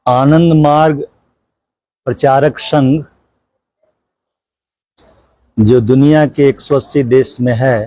आनंद मार्ग प्रचारक संघ जो दुनिया के 180 देश में है,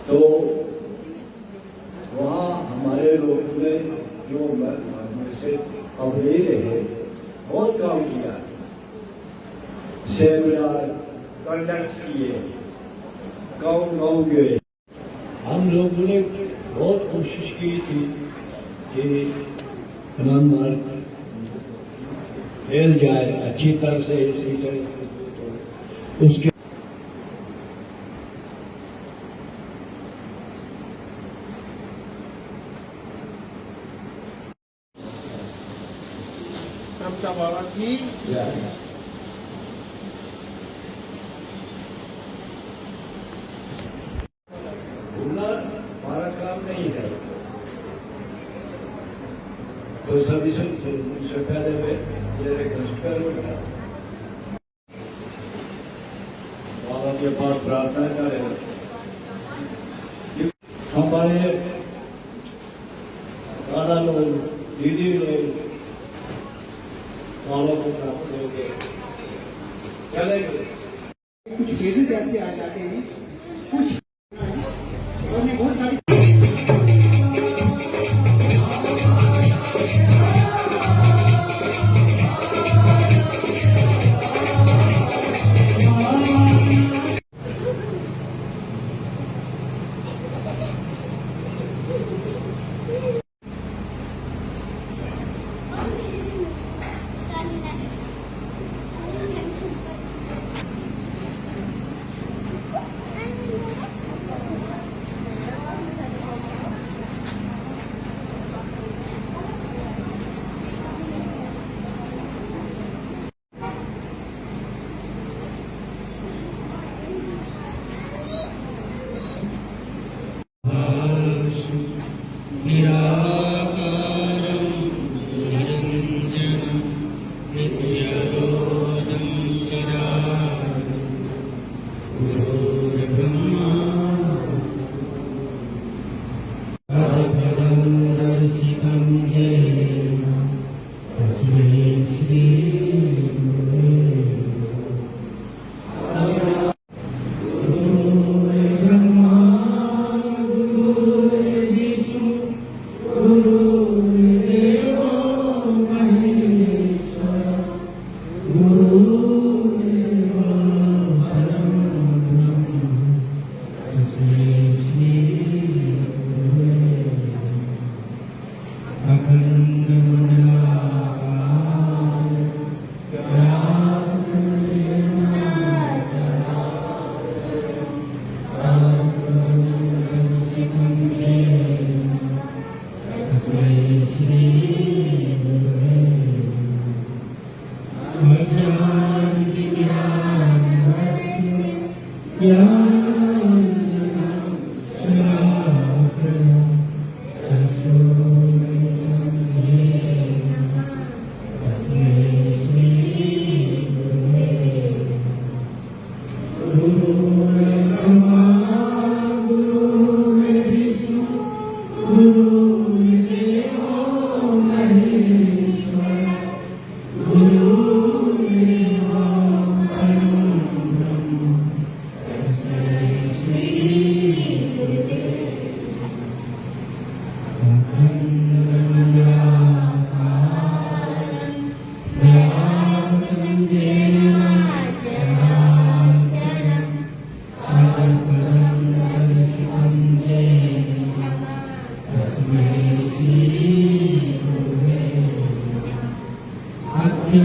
तो वहाँ हमारे लोगों ने जो में से अब ले रहे बहुत काम किया, सेमिनार कंडक्ट किए, गाँव गए। हम लोगों ने बहुत कोशिश की थी कि आनंद मार्ग फैल जाए अच्छी तरह से, इसी तरह उसके बाबा की भूलना हमारा काम नहीं है, तो सभी से पहले में बाबा के पास प्रार्थना करें हमारे दादा लोग, दीदी लोग वालों को प्राप्त होंगे, चलेंगे। कुछ केसेस ऐसे आ जाते हैं, कुछ बहुत सारी क्या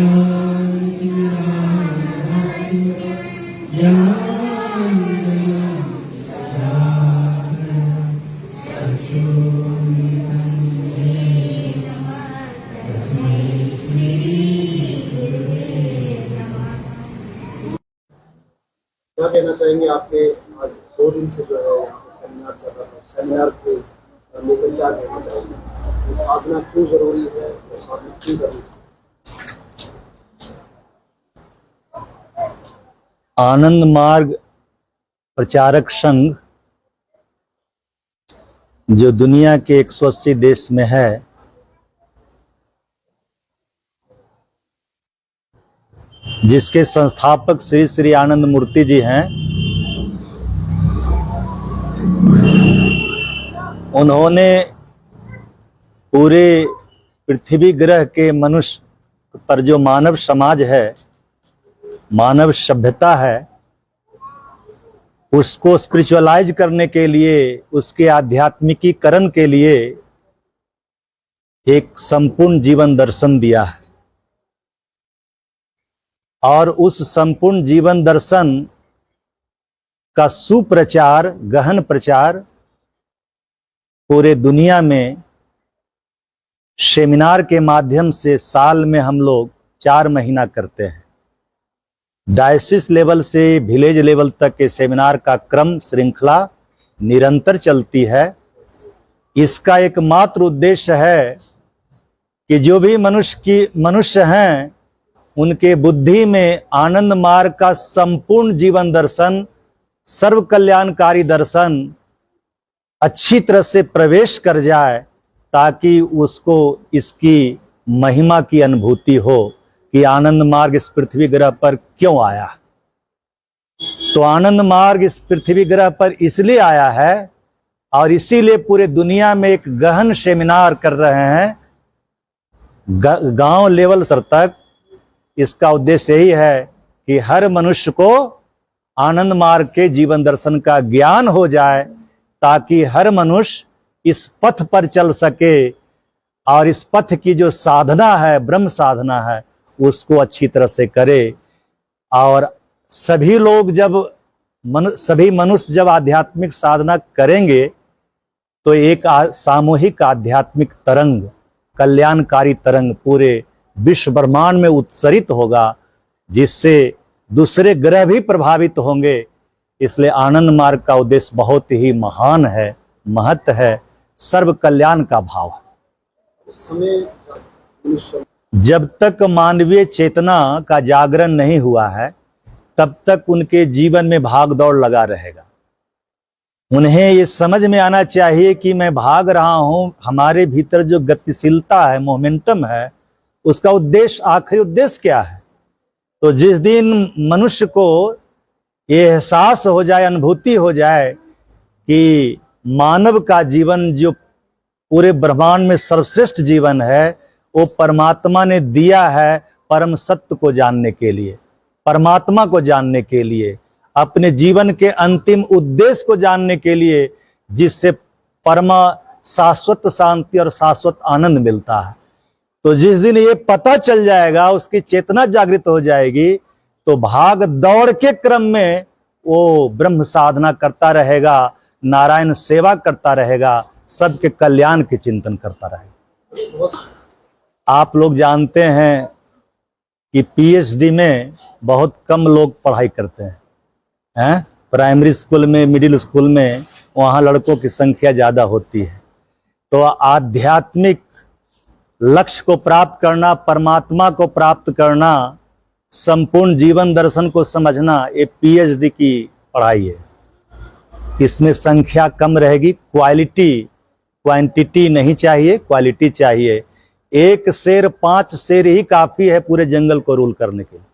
कहना चाहेंगे आपके आज 2 दिन से जो है यहाँ पे सेमिनार चल रहा है, सेमिनार के लेकर क्या कहना चाहेंगे ये साधना क्यों जरूरी है और साधना क्यों करनी चाहिए? आनंद मार्ग प्रचारक संघ जो दुनिया के 180 देश में है, जिसके संस्थापक श्री श्री आनंद मूर्ति जी हैं, उन्होंने पूरे पृथ्वी ग्रह के मनुष्य पर जो मानव समाज है, मानव सभ्यता है, उसको स्पिरिचुअलाइज करने के लिए, उसके आध्यात्मिकीकरण के लिए एक संपूर्ण जीवन दर्शन दिया है। और उस संपूर्ण जीवन दर्शन का सुप्रचार, गहन प्रचार पूरे दुनिया में सेमिनार के माध्यम से साल में हम लोग 4 महीना करते हैं। डायसिस लेवल से विलेज लेवल तक के सेमिनार का क्रम श्रृंखला निरंतर चलती है। इसका एकमात्र उद्देश्य है कि जो भी मनुष्य हैं, उनके बुद्धि में आनंद मार्ग का संपूर्ण जीवन दर्शन, सर्व कल्याणकारी दर्शन अच्छी तरह से प्रवेश कर जाए, ताकि उसको इसकी महिमा की अनुभूति हो कि आनंद मार्ग इस पृथ्वी ग्रह पर क्यों आया। तो आनंद मार्ग इस पृथ्वी ग्रह पर इसलिए आया है और इसीलिए पूरे दुनिया में एक गहन सेमिनार कर रहे हैं, गांव लेवल स्तर तक। इसका उद्देश्य यही है कि हर मनुष्य को आनंद मार्ग के जीवन दर्शन का ज्ञान हो जाए, ताकि हर मनुष्य इस पथ पर चल सके और इस पथ की जो साधना है, ब्रह्म साधना है, उसको अच्छी तरह से करे। और सभी लोग सभी मनुष्य जब आध्यात्मिक साधना करेंगे तो एक सामूहिक आध्यात्मिक तरंग, कल्याणकारी तरंग पूरे विश्व ब्रह्मांड में उत्सरित होगा, जिससे दूसरे ग्रह भी प्रभावित होंगे। इसलिए आनंद मार्ग का उद्देश्य बहुत ही महान है, महत्व है, सर्व कल्याण का भाव है। जब तक मानवीय चेतना का जागरण नहीं हुआ है, तब तक उनके जीवन में भाग दौड़ लगा रहेगा। उन्हें ये समझ में आना चाहिए कि मैं भाग रहा हूं, हमारे भीतर जो गतिशीलता है, मोमेंटम है, उसका उद्देश्य, आखिरी उद्देश्य क्या है। तो जिस दिन मनुष्य को ये एहसास हो जाए, अनुभूति हो जाए कि मानव का जीवन जो पूरे ब्रह्मांड में सर्वश्रेष्ठ जीवन है, वो परमात्मा ने दिया है परम सत्य को जानने के लिए, परमात्मा को जानने के लिए, अपने जीवन के अंतिम उद्देश्य को जानने के लिए, जिससे परमा शाश्वत शांति और शाश्वत आनंद मिलता है। तो जिस दिन ये पता चल जाएगा, उसकी चेतना जागृत हो जाएगी, तो भाग दौड़ के क्रम में वो ब्रह्म साधना करता रहेगा, नारायण सेवा करता रहेगा, सबके कल्याण के चिंतन करता रहेगा। आप लोग जानते हैं कि पीएचडी में बहुत कम लोग पढ़ाई करते हैं, प्राइमरी स्कूल में, मिडिल स्कूल में वहाँ लड़कों की संख्या ज़्यादा होती है। तो आध्यात्मिक लक्ष्य को प्राप्त करना, परमात्मा को प्राप्त करना, संपूर्ण जीवन दर्शन को समझना, ये पीएचडी की पढ़ाई है। इसमें संख्या कम रहेगी, क्वांटिटी नहीं चाहिए, क्वालिटी चाहिए। 1 शेर 5 शेर ही काफी है पूरे जंगल को रूल करने के लिए।